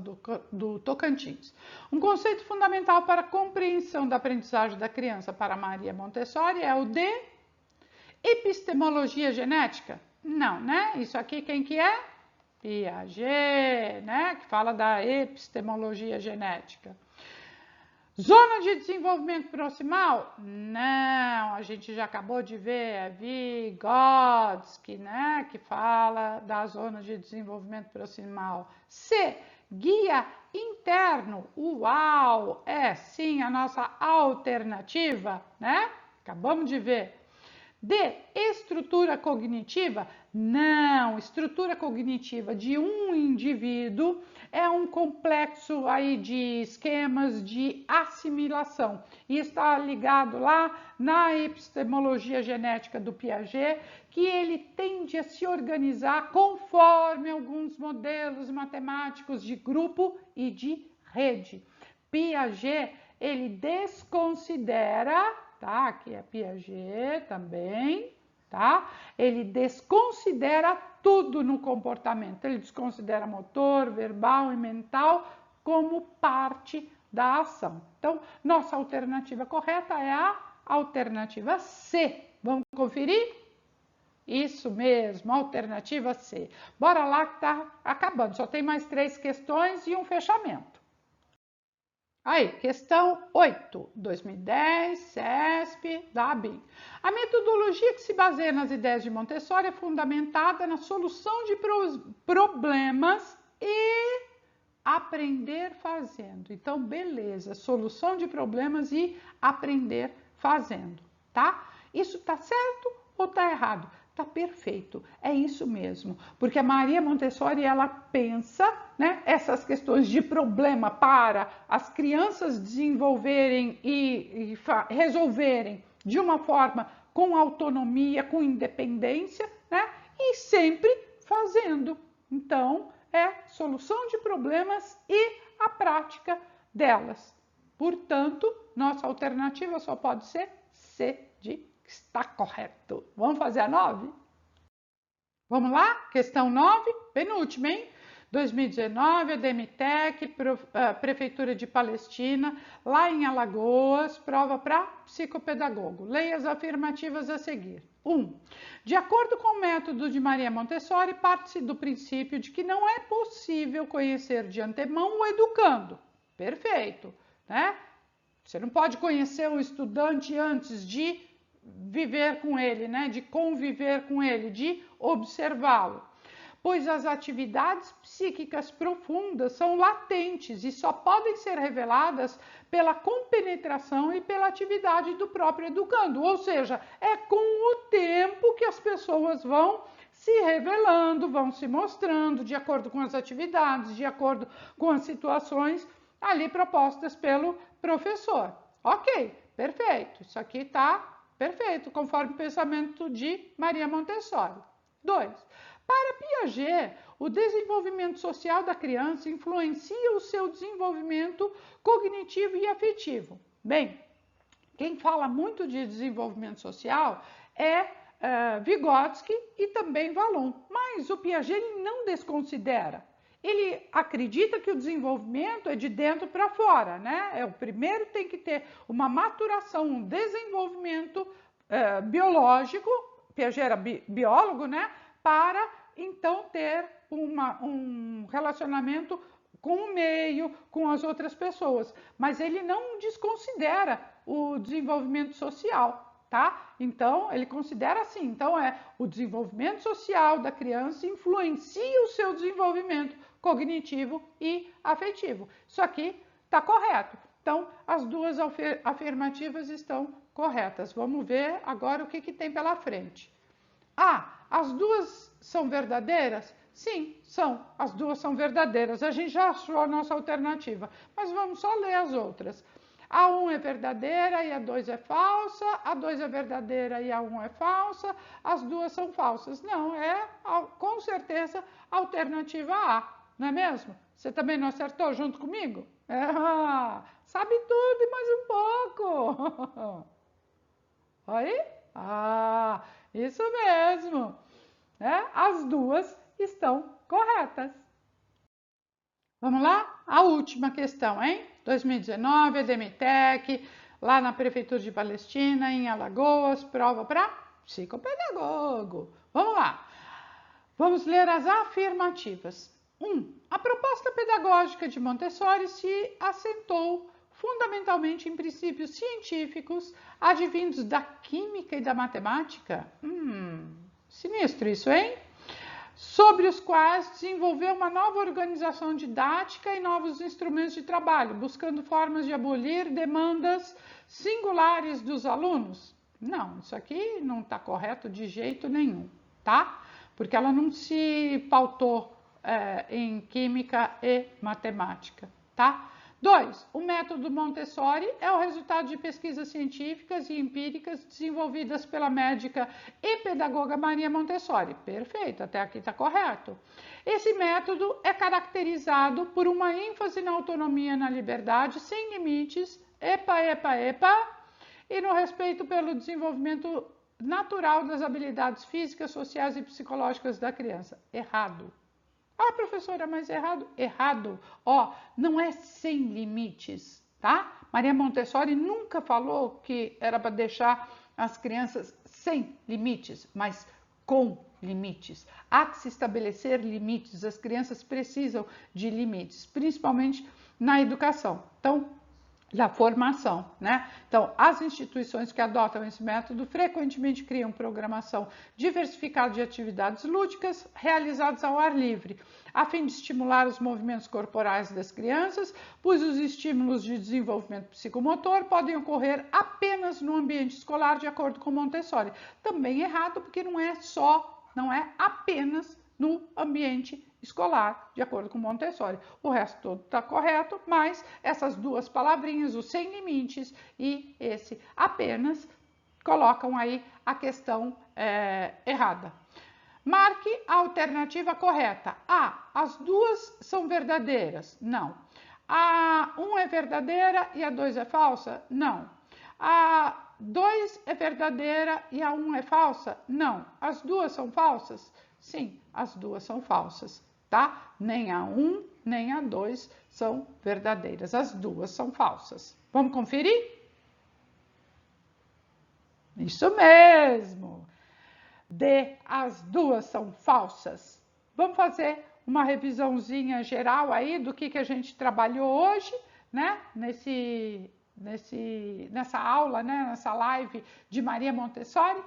do Tocantins. Um conceito fundamental para a compreensão da aprendizagem da criança para Maria Montessori é o de epistemologia genética? Não, né? Isso aqui quem que é? Piaget, né? Que fala da epistemologia genética. Zona de desenvolvimento proximal? Não, a gente já acabou de ver, é Vygotsky, né? Que fala da zona de desenvolvimento proximal. C, guia interno? Uau, é sim a nossa alternativa, né? Acabamos de ver. D, estrutura cognitiva? Não, estrutura cognitiva de um indivíduo é um complexo aí de esquemas de assimilação e está ligado lá na epistemologia genética do Piaget, que ele tende a se organizar conforme alguns modelos matemáticos de grupo e de rede. Piaget, ele desconsidera, tá? Aqui é Piaget também, tá? Ele desconsidera tudo no comportamento. Ele desconsidera motor, verbal e mental como parte da ação. Então, nossa alternativa correta é a alternativa C. Vamos conferir? Isso mesmo, alternativa C. Bora lá que tá acabando. Só tem mais 3 questões e um fechamento. Aí, questão 8, 2010, CESP, da ABIN. A metodologia que se baseia nas ideias de Montessori é fundamentada na solução de problemas e aprender fazendo. Então, beleza, solução de problemas e aprender fazendo, tá? Isso tá certo ou tá errado? Tá perfeito, é isso mesmo, porque a Maria Montessori, ela pensa, né, essas questões de problema para as crianças desenvolverem e resolverem de uma forma com autonomia, com independência, né, e sempre fazendo. Então, é solução de problemas e a prática delas. Portanto, nossa alternativa só pode ser C de está correto. Vamos fazer a 9? Vamos lá? Questão 9, penúltima, hein? 2019, a DMTEC, Prefeitura de Palestina, lá em Alagoas, prova para psicopedagogo. Leia as afirmativas a seguir. 1. De acordo com o método de Maria Montessori, parte-se do princípio de que não é possível conhecer de antemão o educando. Perfeito, né? Você não pode conhecer o estudante antes de viver com ele, né? De conviver com ele, de observá-lo. Pois as atividades psíquicas profundas são latentes e só podem ser reveladas pela compenetração e pela atividade do próprio educando. Ou seja, é com o tempo que as pessoas vão se revelando, vão se mostrando de acordo com as atividades, de acordo com as situações ali propostas pelo professor. Ok, perfeito. Isso aqui está perfeito, conforme o pensamento de Maria Montessori. 2. Para Piaget, o desenvolvimento social da criança influencia o seu desenvolvimento cognitivo e afetivo. Bem, quem fala muito de desenvolvimento social é Vygotsky e também Vallon, mas o Piaget ele não desconsidera. Ele acredita que o desenvolvimento é de dentro para fora, né? O primeiro tem que ter uma maturação, um desenvolvimento biológico, Piaget era biólogo, né? Para então ter um relacionamento com o meio, com as outras pessoas. Mas ele não desconsidera o desenvolvimento social, tá? Então, ele considera assim. Então, o desenvolvimento social da criança influencia o seu desenvolvimento cognitivo e afetivo. Isso aqui está correto. Então, as duas afirmativas estão corretas. Vamos ver agora o que tem pela frente. As duas são verdadeiras? Sim, são. As duas são verdadeiras. A gente já achou a nossa alternativa, mas vamos só ler as outras. A 1 é verdadeira e a 2 é falsa, a 2 é verdadeira e a 1 é falsa, as duas são falsas. Não, é com certeza a alternativa A, não é mesmo? Você também não acertou junto comigo? Sabe tudo e mais um pouco. Aí? Isso mesmo. As duas estão corretas. Vamos lá? A última questão, hein? 2019, EDMTEC, lá na Prefeitura de Palestina, em Alagoas, prova para psicopedagogo. Vamos lá. Vamos ler as afirmativas. 1. A proposta pedagógica de Montessori se assentou fundamentalmente em princípios científicos advindos da química e da matemática. Sinistro isso, hein? Sobre os quais desenvolveu uma nova organização didática e novos instrumentos de trabalho, buscando formas de abolir demandas singulares dos alunos. Não, isso aqui não está correto de jeito nenhum, tá? Porque ela não se pautou em química e matemática, tá? 2. O método Montessori é o resultado de pesquisas científicas e empíricas desenvolvidas pela médica e pedagoga Maria Montessori. Perfeito, até aqui está correto. Esse método é caracterizado por uma ênfase na autonomia e na liberdade, sem limites, e no respeito pelo desenvolvimento natural das habilidades físicas, sociais e psicológicas da criança. Errado. Professora, mas errado? Errado. Não é sem limites, tá? Maria Montessori nunca falou que era para deixar as crianças sem limites, mas com limites. Há que se estabelecer limites. As crianças precisam de limites, principalmente na educação. Então, da formação, né? Então, as instituições que adotam esse método frequentemente criam programação diversificada de atividades lúdicas realizadas ao ar livre, a fim de estimular os movimentos corporais das crianças, pois os estímulos de desenvolvimento psicomotor podem ocorrer apenas no ambiente escolar, de acordo com Montessori. Também errado, porque não é apenas no ambiente escolar, de acordo com Montessori. O resto todo está correto, mas essas duas palavrinhas, o sem limites e esse apenas, colocam aí a questão errada. Marque a alternativa correta. As duas são verdadeiras? Não. A 1 é verdadeira e a 2 é falsa? Não. A 2 é verdadeira e a 1 é falsa? Não. As duas são falsas? Sim, as duas são falsas, tá? Nem a 1, nem a 2 são verdadeiras. As duas são falsas. Vamos conferir? Isso mesmo! As duas são falsas. Vamos fazer uma revisãozinha geral aí do que a gente trabalhou hoje, né? Nessa aula, né? Nessa live de Maria Montessori.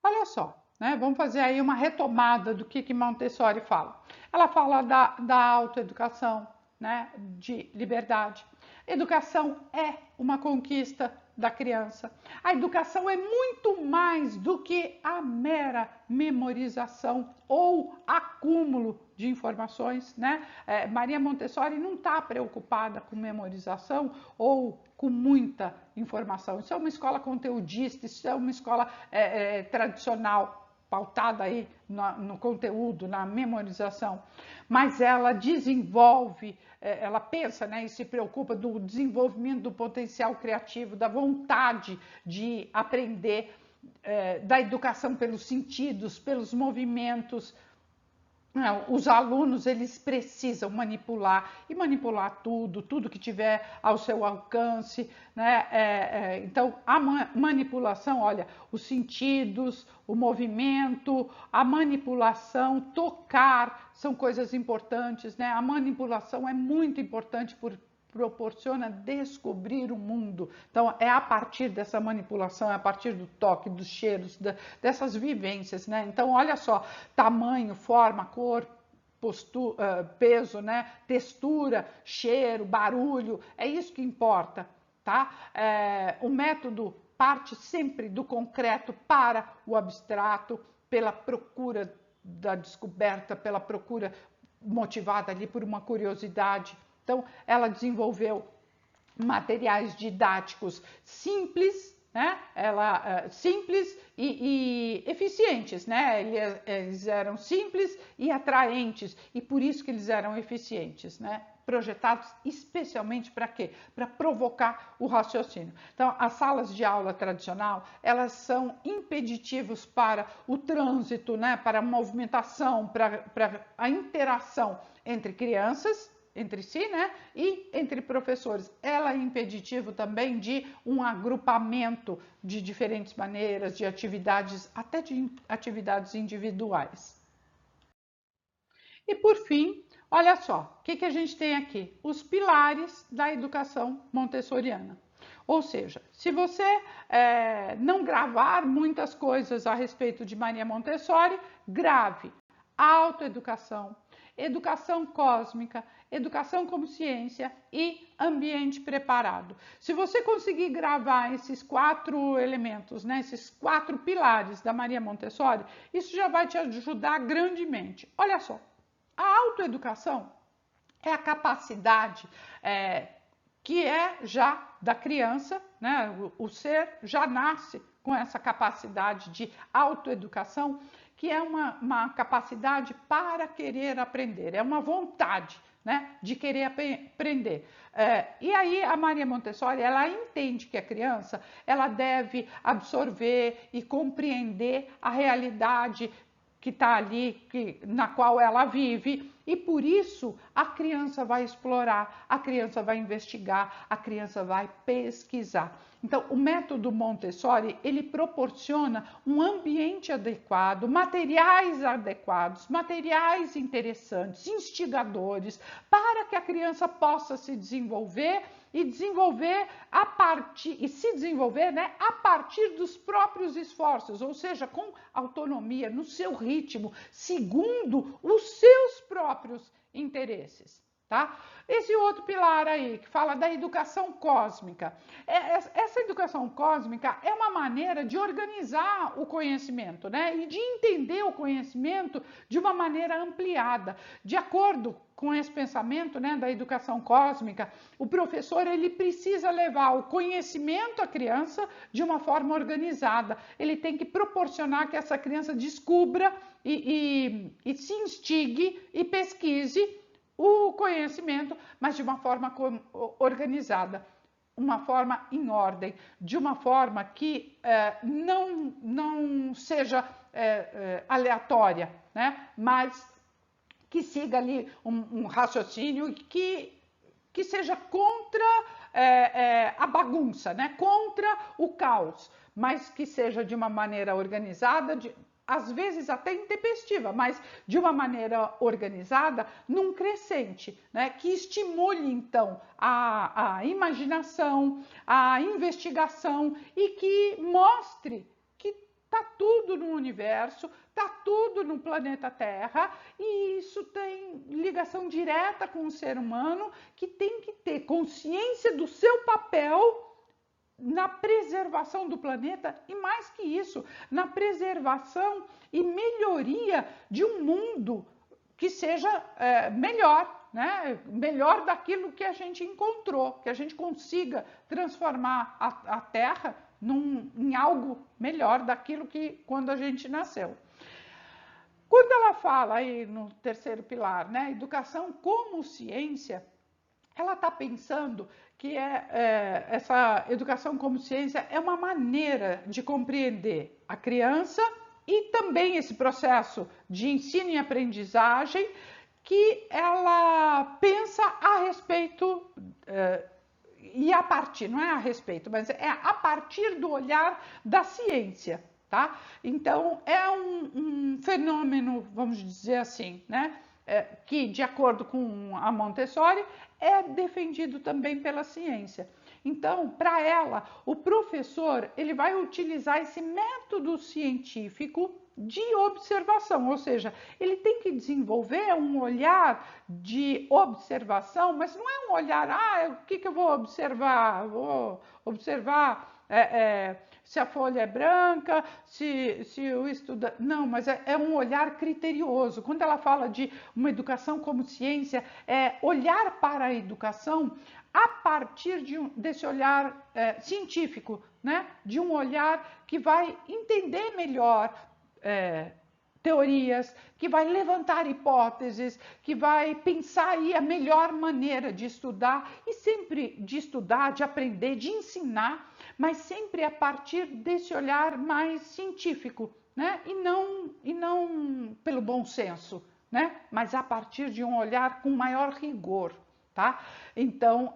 Olha só. Vamos fazer aí uma retomada do que Montessori fala. Ela fala da autoeducação, né? De liberdade. Educação é uma conquista da criança. A educação é muito mais do que a mera memorização ou acúmulo de informações, né? Maria Montessori não está preocupada com memorização ou com muita informação. Isso é uma escola conteudista, isso é uma escola tradicional, pautada aí no conteúdo, na memorização, mas ela desenvolve, ela pensa, né, e se preocupa do desenvolvimento do potencial criativo, da vontade de aprender, da educação pelos sentidos, pelos movimentos. Os alunos, eles precisam manipular tudo que tiver ao seu alcance, né? Então, a manipulação, olha, os sentidos, o movimento, a manipulação, tocar, são coisas importantes, né? A manipulação é muito importante proporciona descobrir o mundo. Então, é a partir dessa manipulação, é a partir do toque, dos cheiros, dessas vivências, né? Então, olha só, tamanho, forma, cor, peso, né? Textura, cheiro, barulho, é isso que importa, tá? O método parte sempre do concreto para o abstrato, pela procura da descoberta, pela procura motivada ali por uma curiosidade. Então, ela desenvolveu materiais didáticos simples, né? Simples e eficientes, né? Eles eram simples e atraentes, e por isso que eles eram eficientes, né? Projetados especialmente para quê? Para provocar o raciocínio. Então, as salas de aula tradicional, elas são impeditivos para o trânsito, né? Para a movimentação, para a interação entre crianças, entre si, né? E entre professores. Ela é impeditivo também de um agrupamento de diferentes maneiras, de atividades, até de atividades individuais. E por fim, olha só, o que a gente tem aqui? Os pilares da educação montessoriana. Ou seja, se você não gravar muitas coisas a respeito de Maria Montessori, grave autoeducação, educação cósmica, educação como ciência e ambiente preparado. Se você conseguir gravar esses 4 elementos, né, esses 4 pilares da Maria Montessori, isso já vai te ajudar grandemente. Olha só, a autoeducação é a capacidade que é já da criança, né? O ser já nasce com essa capacidade de autoeducação, que é uma capacidade para querer aprender, é uma vontade, né, de querer aprender. E aí a Maria Montessori, ela entende que a criança, ela deve absorver e compreender a realidade que está ali, na qual ela vive, e por isso a criança vai explorar, a criança vai investigar, a criança vai pesquisar. Então, o método Montessori, ele proporciona um ambiente adequado, materiais adequados, materiais interessantes, instigadores, para que a criança possa se desenvolver e se desenvolver, né, a partir dos próprios esforços, ou seja, com autonomia, no seu ritmo, segundo os seus próprios interesses. Tá? Esse outro pilar aí, que fala da educação cósmica. Essa educação cósmica é uma maneira de organizar o conhecimento, né? E de entender o conhecimento de uma maneira ampliada. De acordo com esse pensamento, né, da educação cósmica, o professor ele precisa levar o conhecimento à criança de uma forma organizada. Ele tem que proporcionar que essa criança descubra e se instigue e pesquise o conhecimento, mas de uma forma organizada, uma forma em ordem, de uma forma que não seja aleatória, né? Mas que siga ali um raciocínio que seja contra a bagunça, né? Contra o caos, mas que seja de uma maneira organizada, às vezes até intempestiva, mas de uma maneira organizada, num crescente, né? Que estimule, então, a imaginação, a investigação e que mostre que está tudo no universo, está tudo no planeta Terra, e isso tem ligação direta com o ser humano, que tem que ter consciência do seu papel na preservação do planeta e, mais que isso, na preservação e melhoria de um mundo que seja melhor, né? Melhor daquilo que a gente encontrou, que a gente consiga transformar a Terra em algo melhor daquilo que quando a gente nasceu. Quando ela fala aí no terceiro pilar, né, educação como ciência, ela está pensando que essa educação como ciência é uma maneira de compreender a criança e também esse processo de ensino e aprendizagem que ela pensa a respeito e a partir, não é a respeito, mas é a partir do olhar da ciência, tá? Então, é um fenômeno, vamos dizer assim, né? Que, de acordo com a Montessori, é defendido também pela ciência. Então, para ela, o professor ele vai utilizar esse método científico, de observação, ou seja, ele tem que desenvolver um olhar de observação, mas não é um olhar, o que eu vou observar? Vou observar se a folha é branca, se o estudante... Não, mas é um olhar criterioso. Quando ela fala de uma educação como ciência, é olhar para a educação a partir desse olhar científico, né? De um olhar que vai entender melhor teorias, que vai levantar hipóteses, que vai pensar aí a melhor maneira de estudar e sempre de estudar, de aprender, de ensinar, mas sempre a partir desse olhar mais científico, né? E não pelo bom senso, né? Mas a partir de um olhar com maior rigor, tá? Então,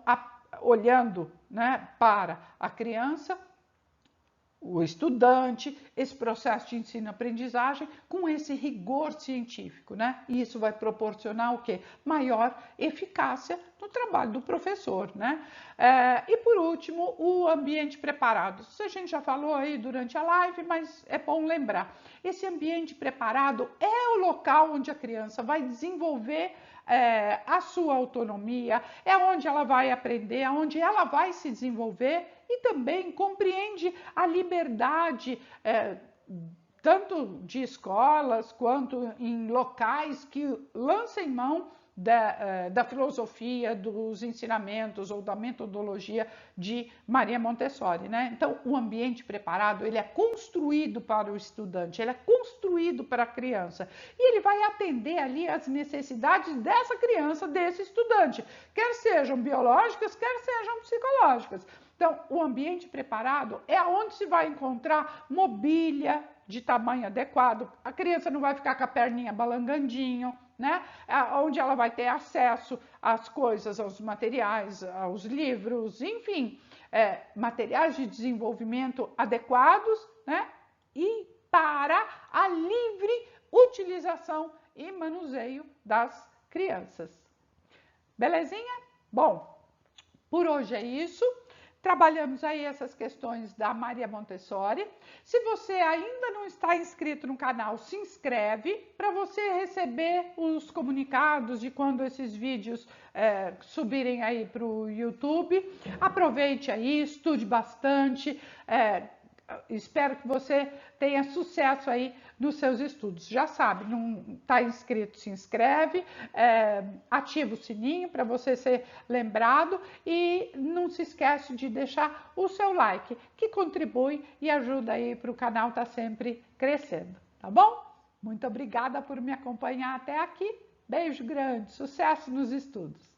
olhando, né, para a criança, o estudante, esse processo de ensino-aprendizagem com esse rigor científico, né? E isso vai proporcionar o quê? Maior eficácia no trabalho do professor, né? E por último, o ambiente preparado. Isso a gente já falou aí durante a live, mas é bom lembrar. Esse ambiente preparado é o local onde a criança vai desenvolver a sua autonomia, é onde ela vai aprender, é onde ela vai se desenvolver e também compreende a liberdade, tanto de escolas quanto em locais que lancem mão da filosofia, dos ensinamentos ou da metodologia de Maria Montessori, né? Então, o ambiente preparado, ele é construído para o estudante, ele é construído para a criança e ele vai atender ali as necessidades dessa criança, desse estudante, quer sejam biológicas, quer sejam psicológicas. Então, o ambiente preparado é onde se vai encontrar mobília de tamanho adequado, a criança não vai ficar com a perninha balangandinho, né? Onde ela vai ter acesso às coisas, aos materiais, aos livros, enfim, materiais de desenvolvimento adequados, né? E para a livre utilização e manuseio das crianças. Belezinha? Bom, por hoje é isso. Trabalhamos aí essas questões da Maria Montessori. Se você ainda não está inscrito no canal, se inscreve para você receber os comunicados de quando esses vídeos subirem aí para o YouTube. Aproveite aí, estude bastante. Espero que você tenha sucesso aí nos seus estudos. Já sabe, não está inscrito, se inscreve, ativa o sininho para você ser lembrado e não se esquece de deixar o seu like, que contribui e ajuda aí para o canal estar sempre crescendo, tá bom? Muito obrigada por me acompanhar até aqui. Beijo grande, sucesso nos estudos!